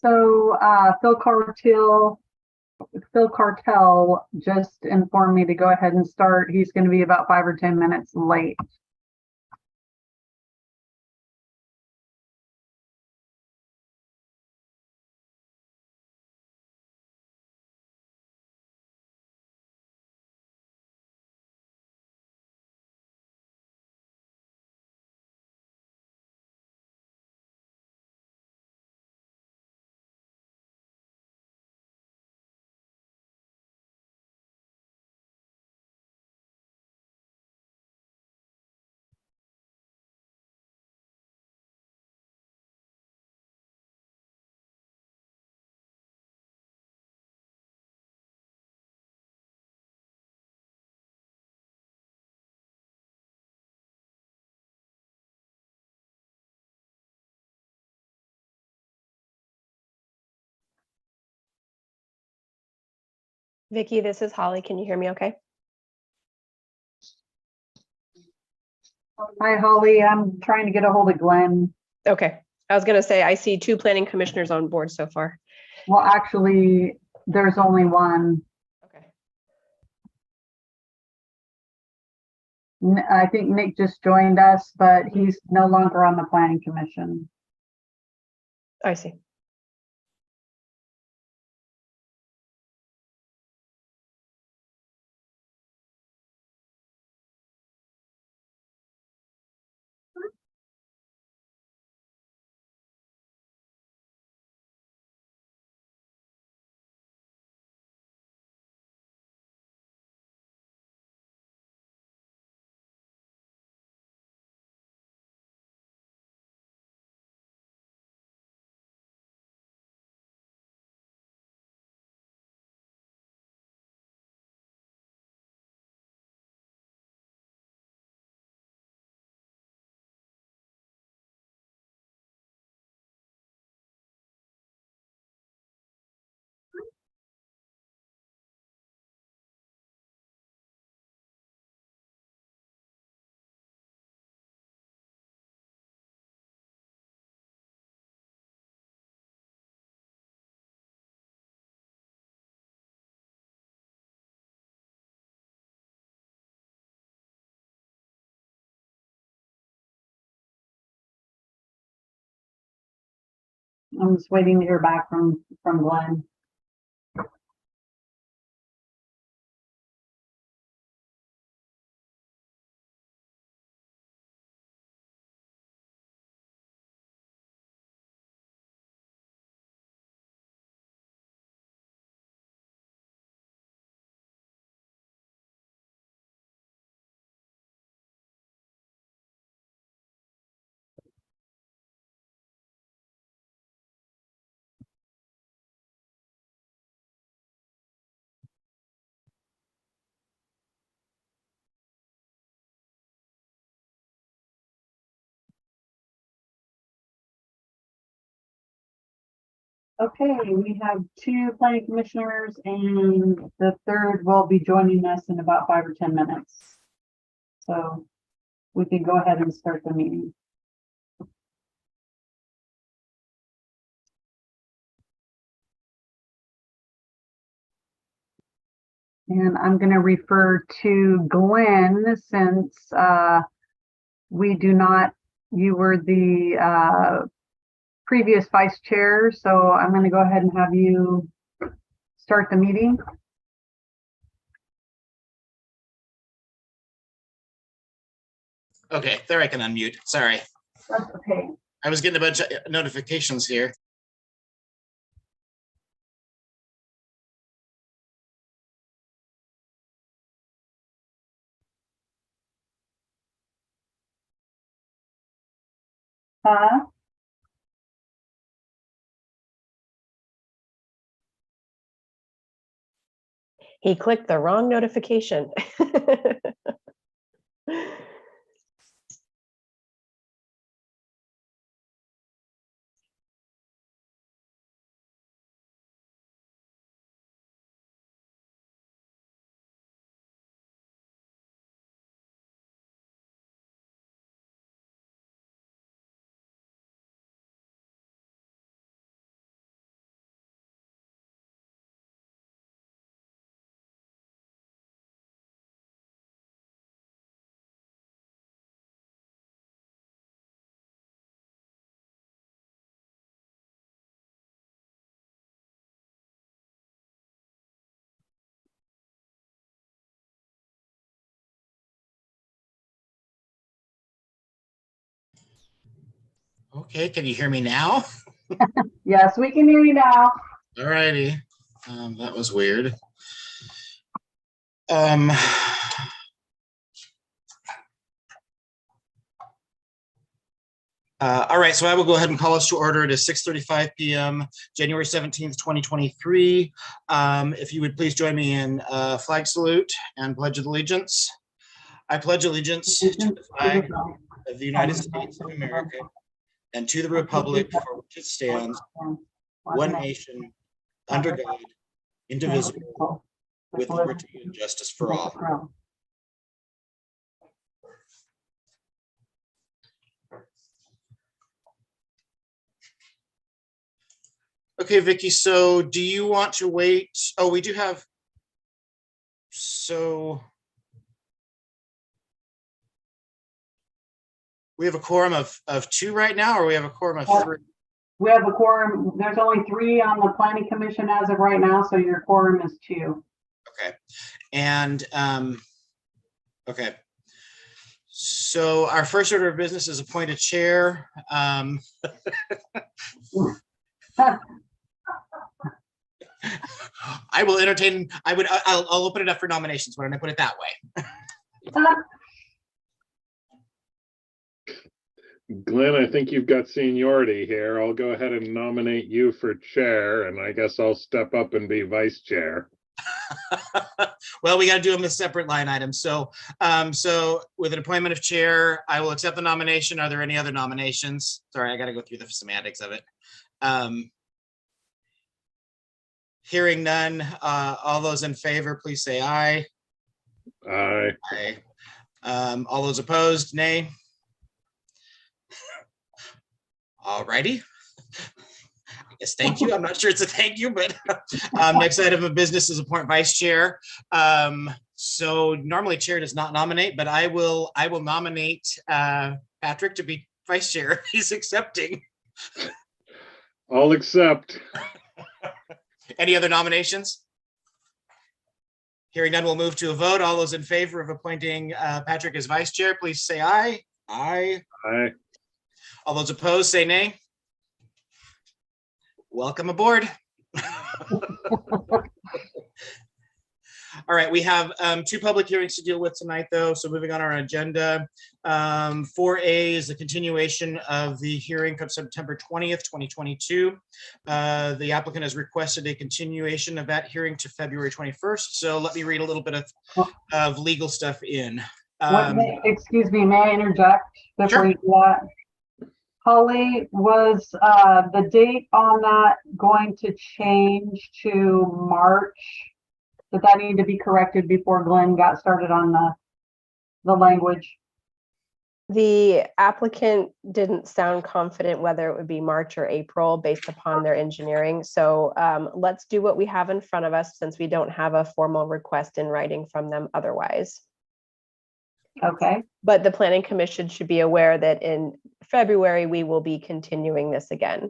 So Phil Cartel just informed me to go ahead and start. He's going to be about 5 or 10 minutes late. Vicki, this is Holly. Can you hear me okay? Hi, Holly. I'm trying to get a hold of Glenn. Okay. I was going to say, I see 2 planning commissioners on board so far. Well, actually, there's only one. Okay. I think Nick just joined us, but he's no longer on the planning commission. I see. I'm just waiting to hear back from Glenn. Okay, we have 2 planning commissioners and the third will be joining us in about 5 or 10 minutes. So we can go ahead and start the meeting. And I'm going to refer to Glenn since you were the previous vice chair. So I'm going to go ahead and have you start the meeting. Okay, there I can unmute. Sorry. That's okay. I was getting a bunch of notifications here. Huh? He clicked the wrong notification. Okay, can you hear me now? Yes, we can hear you now. All righty. That was weird. Um, all right, so I will go ahead and call us to order. It is 6:35 p.m., January 17th, 2023. If you would please join me in flag salute and pledge of allegiance. I pledge allegiance to the flag of the United States of America and to the republic for which it stands, one nation, under God, indivisible, with liberty and justice for all. Okay, Vicky, so do you want to wait? Oh, we do have, so we have a quorum of 2 right now, or we have a quorum of 3? We have a quorum. There's only 3 on the planning commission as of right now, so your quorum is 2. Okay, and okay. So our first order of business is appoint a chair. I will entertain, I'll open it up for nominations. Why don't I put it that way? Glenn, I think you've got seniority here. I'll go ahead and nominate you for chair, and I guess I'll step up and be vice chair. Well, we got to do them as separate line items. So, so with an appointment of chair, I will accept the nomination. Are there any other nominations? Sorry, I got to go through the semantics of it. Hearing none, all those in favor, please say aye. Aye. Aye. All those opposed, nay. All righty. Yes, thank you. I'm not sure it's a thank you, but next item of business is appoint vice chair. So normally chair does not nominate, but I will nominate Patrick to be vice chair. He's accepting. I'll accept. Any other nominations? Hearing none, we'll move to a vote. All those in favor of appointing Patrick as vice chair, please say aye. Aye. Aye. All those opposed, say nay. Welcome aboard. All right, we have 2 public hearings to deal with tonight, though. So moving on our agenda, 4A is the continuation of the hearing from September 20th, 2022. The applicant has requested a continuation of that hearing to February 21st. So let me read a little bit of legal stuff in. Excuse me, may I interject before Sure. you do that? Holly, was the date on that going to change to March? Did that need to be corrected before Glenn got started on the language? The applicant didn't sound confident whether it would be March or April based upon their engineering. So let's do what we have in front of us since we don't have a formal request in writing from them otherwise. Okay, But the planning commission should be aware that in February, we will be continuing this again.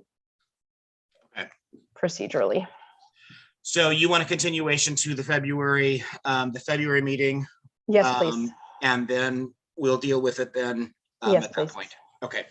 Okay. Procedurally. So you want a continuation to the February meeting? Yes, please. And then we'll deal with it then Yes, at that please. point. Okay.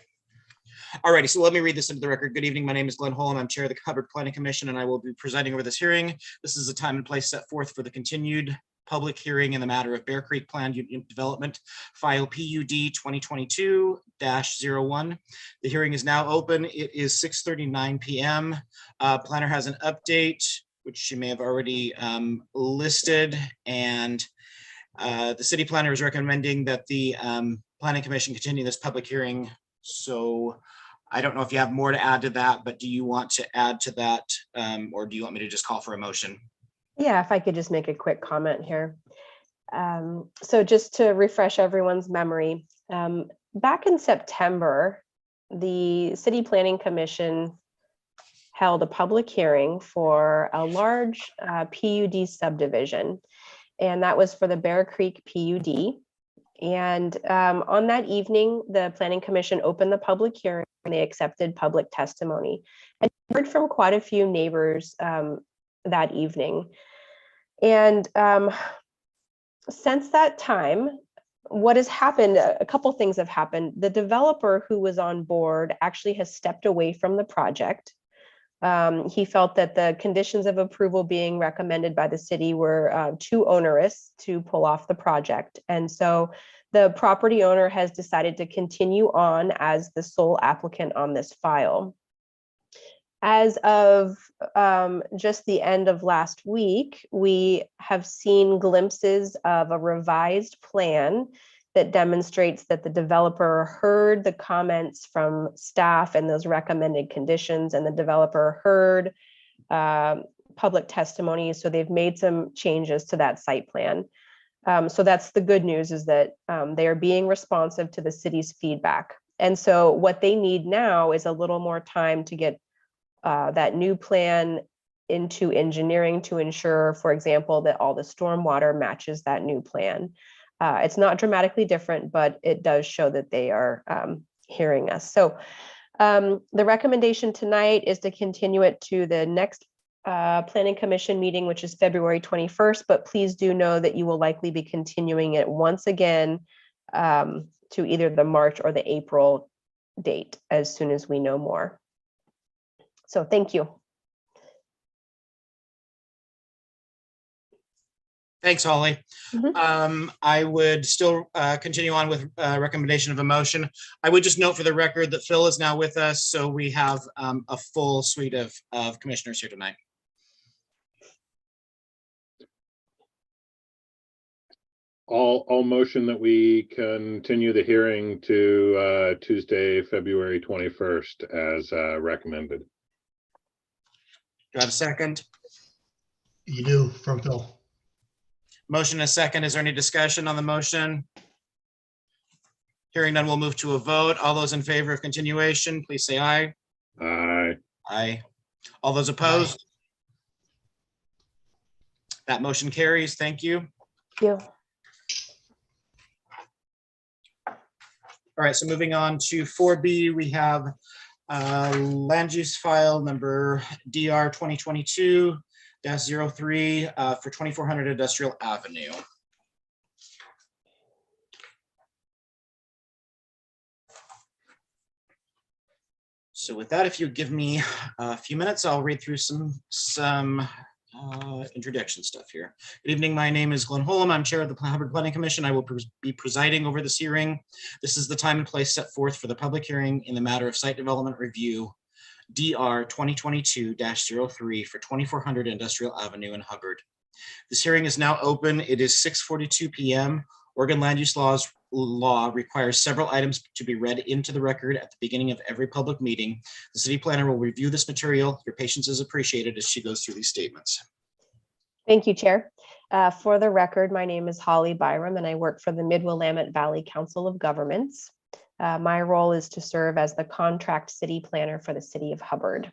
All righty, so let me read this into the record. Good evening, my name is Glenn Holm. I'm Chair of the Hubbard Planning Commission, and I will be presiding over this hearing. This is the time and place set forth for the continued public hearing in the matter of Bear Creek Planned Unit Development, file PUD 2022-01. The hearing is now open. It is 6:39 p.m. Planner has an update, which she may have already listed, and the city planner is recommending that the Planning Commission continue this public hearing. So I don't know if you have more to add to that, but do you want to add to that, or do you want me to just call for a motion? Yeah, if I could just make a quick comment here. So just to refresh everyone's memory, back in September, the City Planning Commission held a public hearing for a large PUD subdivision, and that was for the Bear Creek PUD. And on that evening, the Planning Commission opened the public hearing and they accepted public testimony. I heard from quite a few neighbors that evening. And since that time, what has happened, a couple things have happened. The developer who was on board actually has stepped away from the project. He felt that the conditions of approval being recommended by the city were too onerous to pull off the project. And so the property owner has decided to continue on as the sole applicant on this file. As of just the end of last week, we have seen glimpses of a revised plan that demonstrates that the developer heard the comments from staff and those recommended conditions, and the developer heard public testimony. So they've made some changes to that site plan. So that's the good news, is that they are being responsive to the city's feedback. And so what they need now is a little more time to get that new plan into engineering to ensure, for example, that all the stormwater matches that new plan. It's not dramatically different, but it does show that they are hearing us. So the recommendation tonight is to continue it to the next Planning Commission meeting, which is February 21st, but please do know that you will likely be continuing it once again to either the March or the April date as soon as we know more. So thank you. Thanks, Holly. I would still continue on with recommendation of a motion. I would just note for the record that Phil is now with us, so we have a full suite of commissioners here tonight. I'll motion that we continue the hearing to Tuesday, February 21st as recommended. Do I have a second? You do, from Phil. Motion and a second. Is there any discussion on the motion? Hearing none, we'll move to a vote. All those in favor of continuation, please say aye. Aye. Aye. All those opposed? That motion carries. Thank you. Thank you. All right, so moving on to 4B, we have land use file number DR 2022-03 for 2400 Industrial Avenue. So with that, if you give me a few minutes, I'll read through some introduction stuff here. Good evening. My name is Glenn Holm. I'm chair of the Hubbard Planning Commission. I will be presiding over this hearing. This is the time and place set forth for the public hearing in the matter of site development review DR 2022-03 for 2400 Industrial Avenue in Hubbard. This hearing is now open. It is 6:42 p.m. Oregon land use law requires several items to be read into the record at the beginning of every public meeting. The city planner will review this material. Your patience is appreciated as she goes through these statements. Thank you, Chair. For the record, my name is Holly Byram, and I work for the Mid-Willamette Valley Council of Governments. My role is to serve as the contract city planner for the city of Hubbard.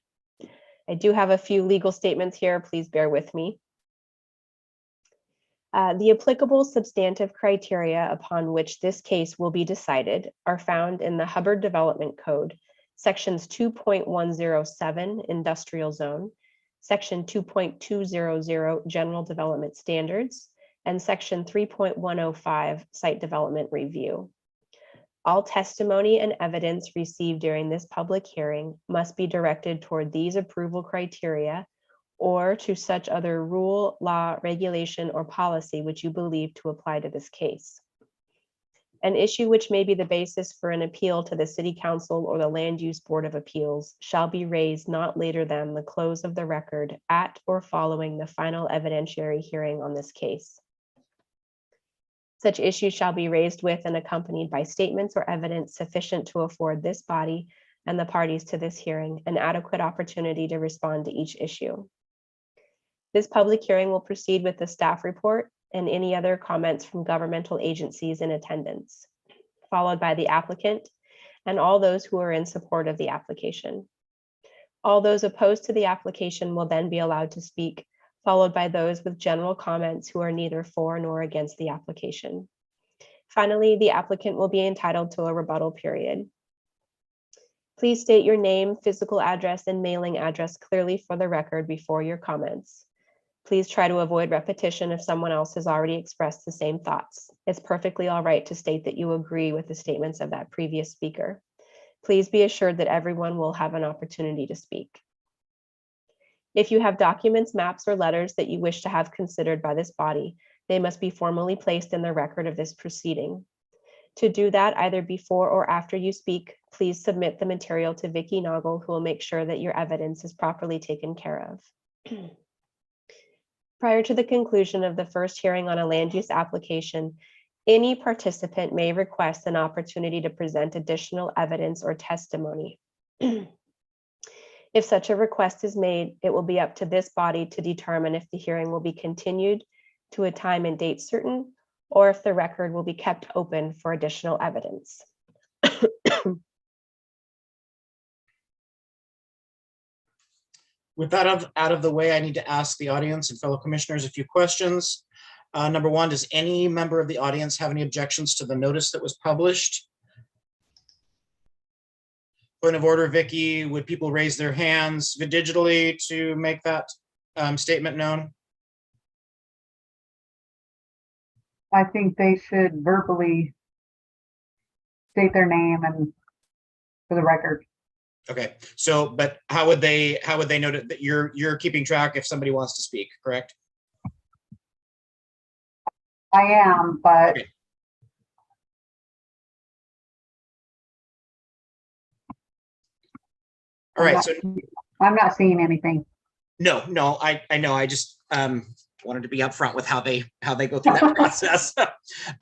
I do have a few legal statements here. Please bear with me. The applicable substantive criteria upon which this case will be decided are found in the Hubbard Development Code, sections 2.107 Industrial Zone, section 2.200 General Development Standards, and section 3.105 Site Development Review. All testimony and evidence received during this public hearing must be directed toward these approval criteria or to such other rule, law, regulation, or policy which you believe to apply to this case. An issue which may be the basis for an appeal to the City Council or the Land Use Board of Appeals shall be raised not later than the close of the record at or following the final evidentiary hearing on this case. Such issues shall be raised with and accompanied by statements or evidence sufficient to afford this body and the parties to this hearing an adequate opportunity to respond to each issue. This public hearing will proceed with the staff report and any other comments from governmental agencies in attendance, followed by the applicant and all those who are in support of the application. All those opposed to the application will then be allowed to speak, followed by those with general comments who are neither for nor against the application. Finally, the applicant will be entitled to a rebuttal period. Please state your name, physical address, and mailing address clearly for the record before your comments. Please try to avoid repetition if someone else has already expressed the same thoughts. It's perfectly all right to state that you agree with the statements of that previous speaker. Please be assured that everyone will have an opportunity to speak. If you have documents, maps, or letters that you wish to have considered by this body, they must be formally placed in the record of this proceeding. To do that, either before or after you speak, please submit the material to Vicki Noggle, who will make sure that your evidence is properly taken care of. Prior to the conclusion of the first hearing on a land use application, any participant may request an opportunity to present additional evidence or testimony. If such a request is made, it will be up to this body to determine if the hearing will be continued to a time and date certain, or if the record will be kept open for additional evidence. With that out of the way, I need to ask the audience and fellow commissioners a few questions. Number one, does any member of the audience have any objections to the notice that was published? Point of order, Vicki, would people raise their hands digitally to make that statement known? I think they should verbally state their name and for the record. Okay, so, but how would they note it that you're keeping track if somebody wants to speak, correct? I am, but Okay. All right, so I'm not seeing anything. no, I know. I just wanted to be upfront with how they go through that process.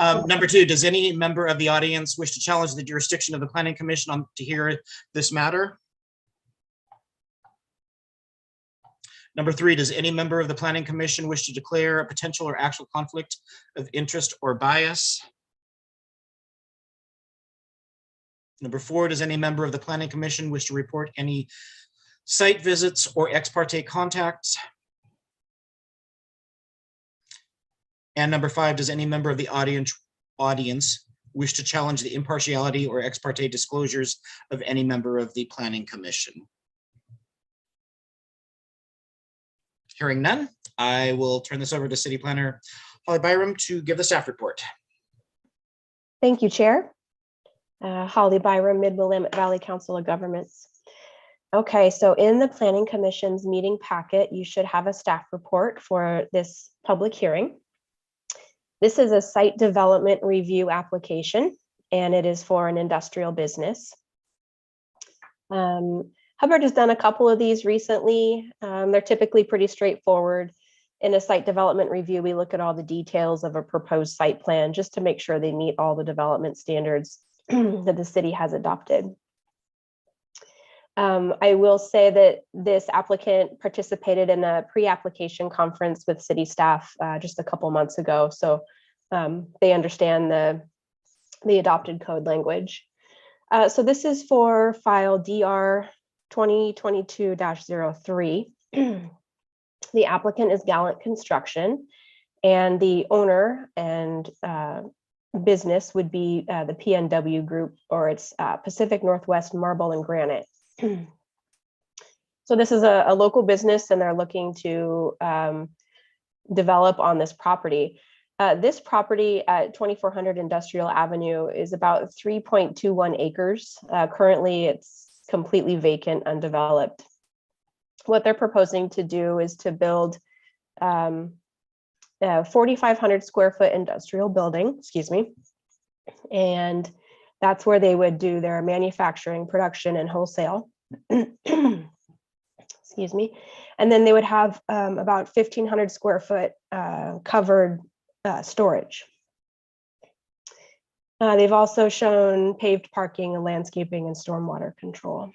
Number two, does any member of the audience wish to challenge the jurisdiction of the Planning Commission to hear this matter? Number three, does any member of the Planning Commission wish to declare a potential or actual conflict of interest or bias? Number four, does any member of the Planning Commission wish to report any site visits or ex parte contacts? And number five, does any member of the audience wish to challenge the impartiality or ex parte disclosures of any member of the Planning Commission? Hearing none, I will turn this over to City Planner Holly Byram to give the staff report. Thank you, Chair. Holly Byram, Mid-Willamette Valley Council of Governments. Okay, so in the Planning Commission's meeting packet, you should have a staff report for this public hearing. This is a site development review application, and it is for an industrial business. Hubbard has done a couple of these recently. They're typically pretty straightforward. In a site development review, we look at all the details of a proposed site plan just to make sure they meet all the development standards that the city has adopted. I will say that this applicant participated in a pre-application conference with city staff just a couple months ago, so they understand the adopted code language. So this is for file DR 2022-03. The applicant is Gallant Construction, and the owner and business would be the PNW Group, or it's Pacific Northwest Marble and Granite. So this is a local business, and they're looking to develop on this property. This property at 2400 Industrial Avenue is about 3.21 acres. Currently, it's completely vacant, undeveloped. What they're proposing to do is to build a 4,500 square foot industrial building, and that's where they would do their manufacturing, production, and wholesale. And then they would have about 1,500 square foot covered storage. They've also shown paved parking and landscaping and stormwater control.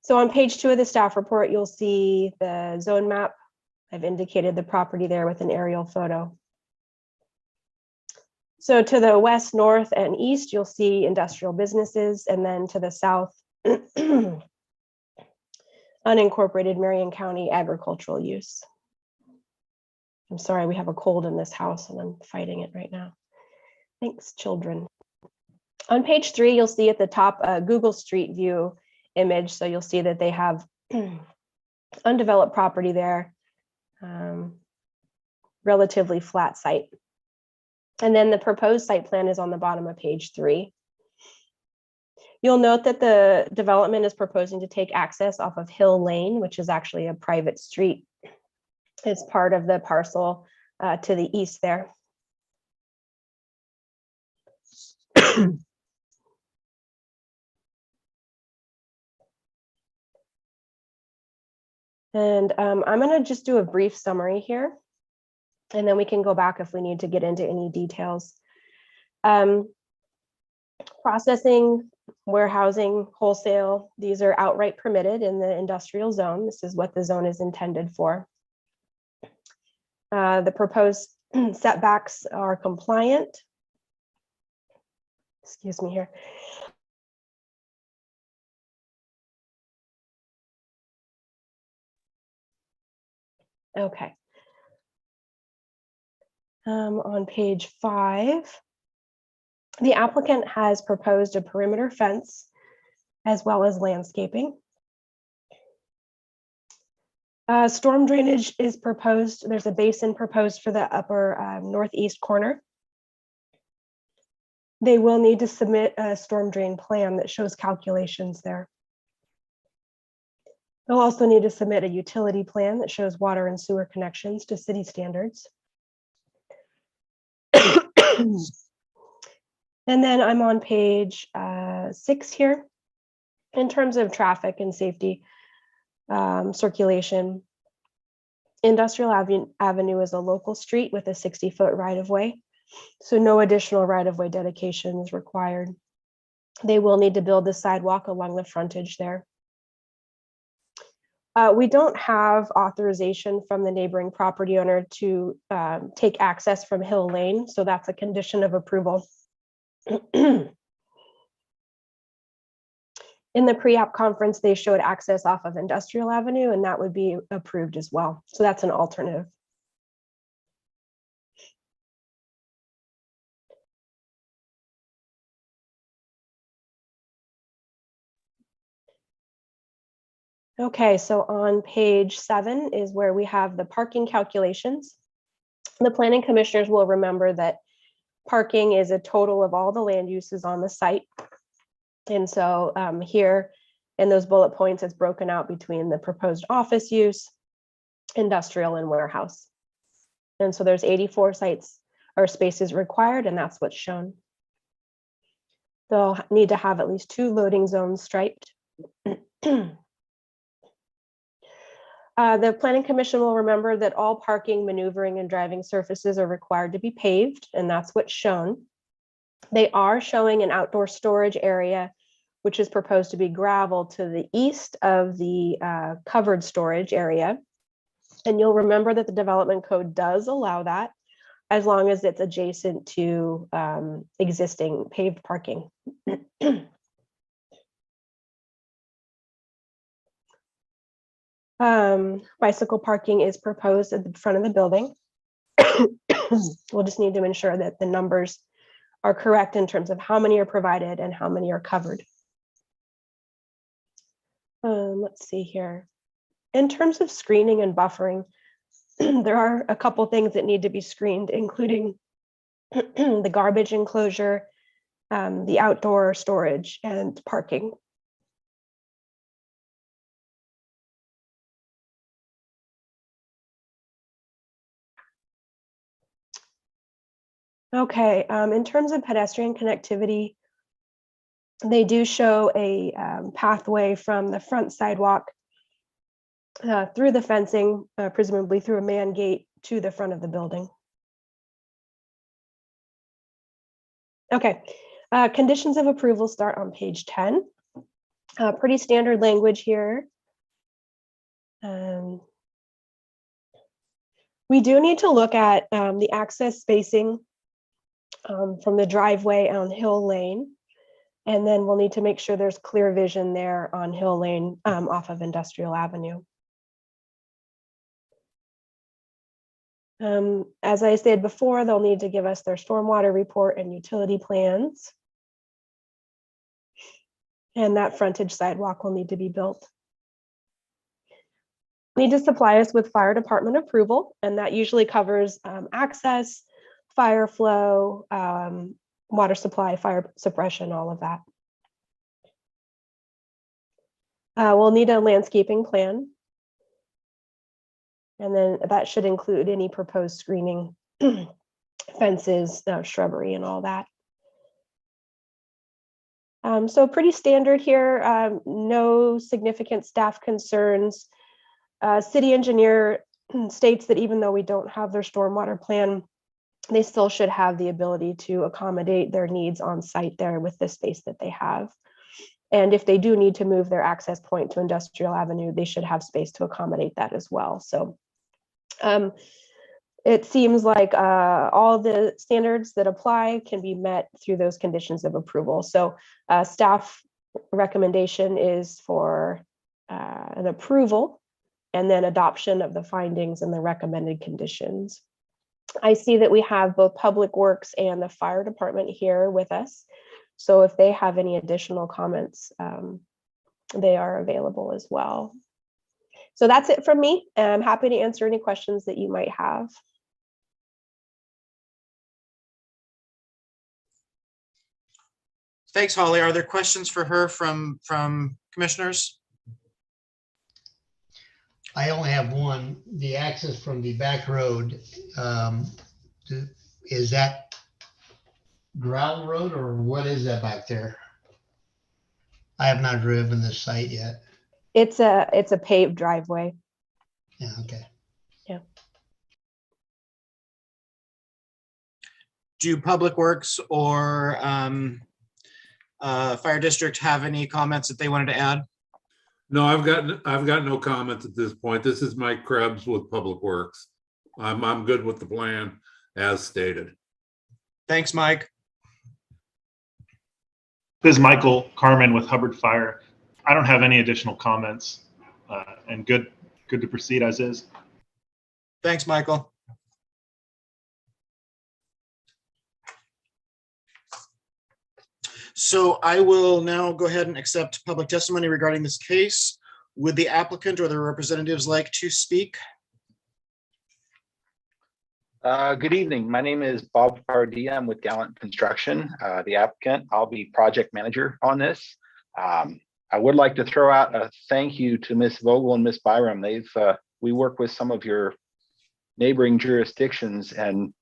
So on page 2 of the staff report, you'll see the zone map. I've indicated the property there with an aerial photo. So to the west, north, and east, you'll see industrial businesses, and then to the south, unincorporated Marion County agricultural use. I'm sorry, we have a cold in this house and I'm fighting it right now. Thanks, children. On page 3, you'll see at the top a Google Street View image. So you'll see that they have undeveloped property there, relatively flat site. And then the proposed site plan is on the bottom of page 3. You'll note that the development is proposing to take access off of Hill Lane, which is actually a private street. It's part of the parcel to the east there. And I'm going to just do a brief summary here, and then we can go back if we need to get into any details. Processing, warehousing, wholesale, these are outright permitted in the industrial zone. This is what the zone is intended for. The proposed setbacks are compliant. Excuse me here. Okay. On page 5, the applicant has proposed a perimeter fence as well as landscaping. Storm drainage is proposed. There's a basin proposed for the upper northeast corner. They will need to submit a storm drain plan that shows calculations there. They'll also need to submit a utility plan that shows water and sewer connections to city standards. And then I'm on page 6 here. In terms of traffic and safety, circulation, Industrial Avenue is a local street with a 60-foot right-of-way, so no additional right-of-way dedication is required. They will need to build the sidewalk along the frontage there. We don't have authorization from the neighboring property owner to take access from Hill Lane, so that's a condition of approval. In the pre-app conference, they showed access off of Industrial Avenue, and that would be approved as well. So that's an alternative. Okay, so on page 7 is where we have the parking calculations. The planning commissioners will remember that parking is a total of all the land uses on the site. And so here in those bullet points, it's broken out between the proposed office use, industrial, and warehouse. And so there's 84 sites or spaces required, and that's what's shown. They'll need to have at least 2 loading zones striped. The Planning Commission will remember that all parking, maneuvering, and driving surfaces are required to be paved, and that's what's shown. They are showing an outdoor storage area, which is proposed to be gravel to the east of the covered storage area. And you'll remember that the development code does allow that as long as it's adjacent to existing paved parking. Bicycle parking is proposed at the front of the building. We'll just need to ensure that the numbers are correct in terms of how many are provided and how many are covered. Let's see here. In terms of screening and buffering, there are a couple things that need to be screened, including the garbage enclosure, the outdoor storage, and parking. Okay, in terms of pedestrian connectivity, they do show a pathway from the front sidewalk through the fencing, presumably through a man gate, to the front of the building. Okay, conditions of approval start on page 10. Pretty standard language here. We do need to look at the access spacing from the driveway on Hill Lane. And then we'll need to make sure there's clear vision there on Hill Lane off of Industrial Avenue. As I said before, they'll need to give us their stormwater report and utility plans. And that frontage sidewalk will need to be built. need to supply us with fire department approval, and that usually covers access, fire flow, water supply, fire suppression, all of that. We'll need a landscaping plan, and then that should include any proposed screening, fences, shrubbery, and all that. So pretty standard here, no significant staff concerns. City engineer states that even though we don't have their stormwater plan, they still should have the ability to accommodate their needs on site there with the space that they have. And if they do need to move their access point to Industrial Avenue, they should have space to accommodate that as well. So it seems like all the standards that apply can be met through those conditions of approval. So staff recommendation is for an approval and then adoption of the findings and the recommended conditions. I see that we have both Public Works and the fire department here with us. So if they have any additional comments, they are available as well. So that's it from me. I'm happy to answer any questions that you might have. Thanks, Holly. Are there questions for her from commissioners? I only have one. The access from the back road, is that gravel road or what is that back there? I have not driven this site yet. It's a paved driveway. Yeah, okay. Yeah. Do Public Works or Fire District have any comments that they wanted to add? No, I've got no comments at this point. This is Mike Krebs with Public Works. I'm good with the plan as stated. Thanks, Mike. This is Michael Carmen with Hubbard Fire. I don't have any additional comments, and good to proceed as is. Thanks, Michael. So I will now go ahead and accept public testimony regarding this case. Would the applicant or their representatives like to speak? Good evening. My name is Bob Pardee. I'm with Gallant Construction, the applicant. I'll be project manager on this. I would like to throw out a thank you to Ms. Vogel and Ms. Byram. We work with some of your neighboring jurisdictions, and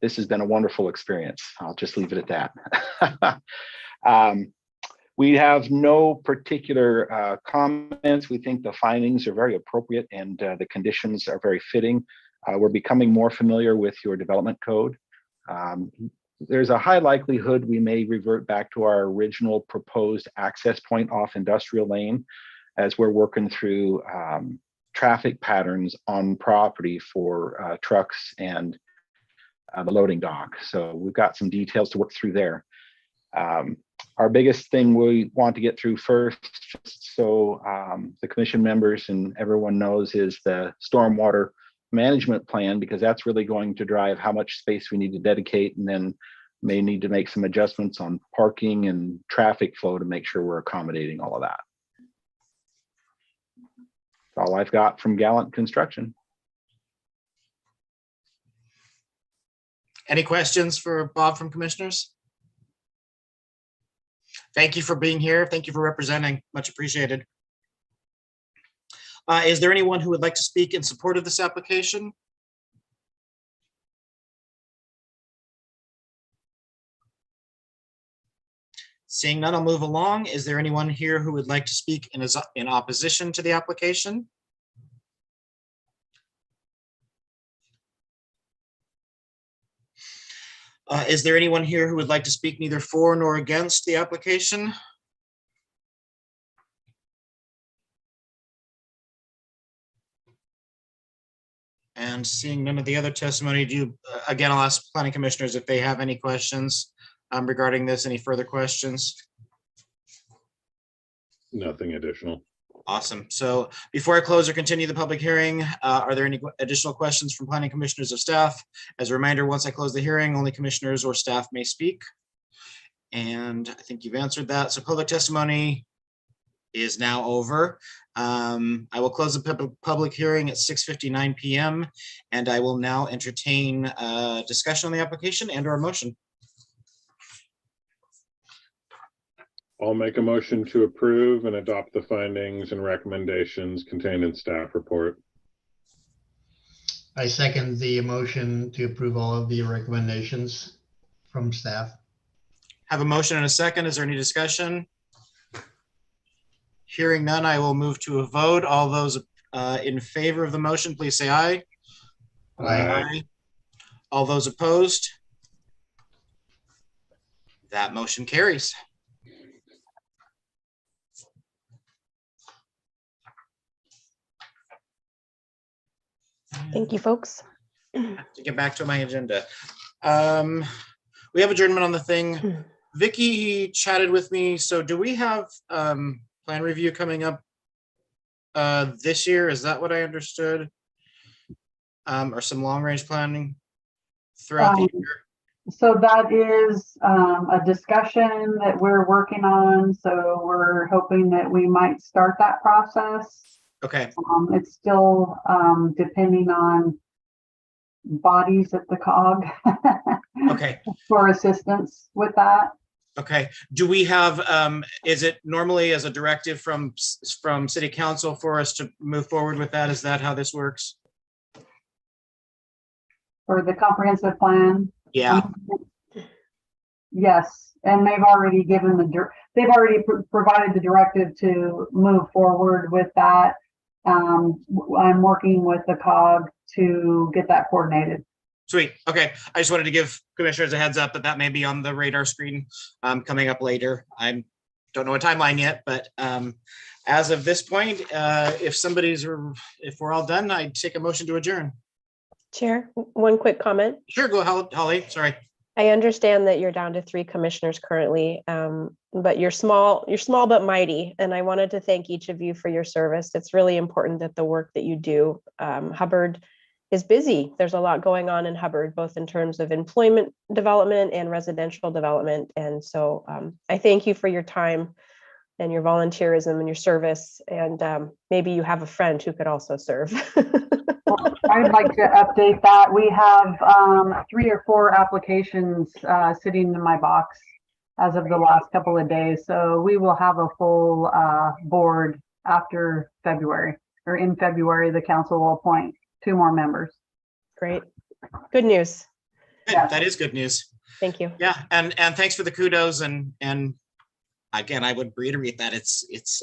this has been a wonderful experience. I'll just leave it at that. We have no particular comments. We think the findings are very appropriate and the conditions are very fitting. We're becoming more familiar with your development code. There's a high likelihood we may revert back to our original proposed access point off Industrial Lane as we're working through traffic patterns on property for trucks and the loading dock. So we've got some details to work through there. Our biggest thing we want to get through first, so the commission members and everyone knows, is the stormwater management plan, because that's really going to drive how much space we need to dedicate, and then may need to make some adjustments on parking and traffic flow to make sure we're accommodating all of that. That's all I've got from Gallant Construction. Any questions for Bob from commissioners? Thank you for being here. Thank you for representing. Much appreciated. Is there anyone who would like to speak in support of this application? Seeing none, I'll move along. Is there anyone here who would like to speak in opposition to the application? Is there anyone here who would like to speak neither for nor against the application? And seeing none of the other testimony, again, I'll ask planning commissioners if they have any questions regarding this, any further questions? Nothing additional. Awesome. So before I close or continue the public hearing, are there any additional questions from planning commissioners or staff? As a reminder, once I close the hearing, only commissioners or staff may speak. And I think you've answered that. So public testimony is now over. I will close the public hearing at 6:59 PM, and I will now entertain discussion on the application and or motion. I'll make a motion to approve and adopt the findings and recommendations contained in staff report. I second the motion to approve all of the recommendations from staff. Have a motion and a second. Is there any discussion? Hearing none, I will move to a vote. All those in favor of the motion, please say aye. Aye. All those opposed? That motion carries. Thank you, folks. To get back to my agenda. We have adjournment on the thing. Vicky chatted with me. So do we have plan review coming up this year? Is that what I understood? Or some long range planning throughout the year? So that is a discussion that we're working on. So we're hoping that we might start that process. Okay, It's still depending on bodies at the COG okay, for assistance with that. okay. Do we have, is it normally as a directive from city council for us to move forward with that? Is that how this works? For the comprehensive plan. Yeah, Yes, and they've already given they've already provided the directive to move forward with that. I'm working with the COG to get that coordinated. sweet. Okay, I just wanted to give commissioners a heads up that that may be on the radar screen coming up later. I don't know a timeline yet, but as of this point, if we're all done, I'd take a motion to adjourn. Chair, one quick comment. Sure, go Holly, sorry. I understand that you're down to 3 commissioners currently, but you're small but mighty. And I wanted to thank each of you for your service. It's really important that the work that you do. Hubbard is busy. There's a lot going on in Hubbard, both in terms of employment development and residential development. And so I thank you for your time and your volunteerism and your service. And maybe you have a friend who could also serve. I'd like to update that. We have 3 or 4 applications sitting in my box as of the last couple of days. So we will have a full board after February, or in February, the council will appoint 2 more members. Great. Good news. Good, Yeah. that is good news. Thank you. Yeah, and thanks for the kudos and again, I would reiterate that it's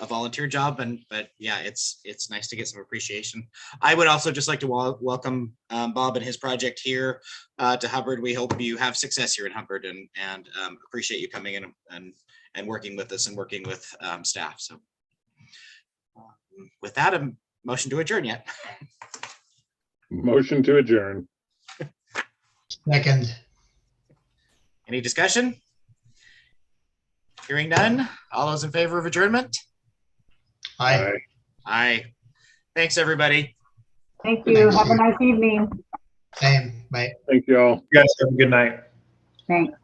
a volunteer job, but yeah, it's nice to get some appreciation. I would also just like to welcome Bob and his project here to Hubbard. We hope you have success here in Hubbard and appreciate you coming in and working with us and working with staff. So with that, a motion to adjourn yet. Motion to adjourn. Second. Any discussion? Hearing none. All those in favor of adjournment? Aye. Aye. Thanks, everybody. Thank you. Have a nice evening. Same. Bye. Thank you all. You guys have a good night. Thanks.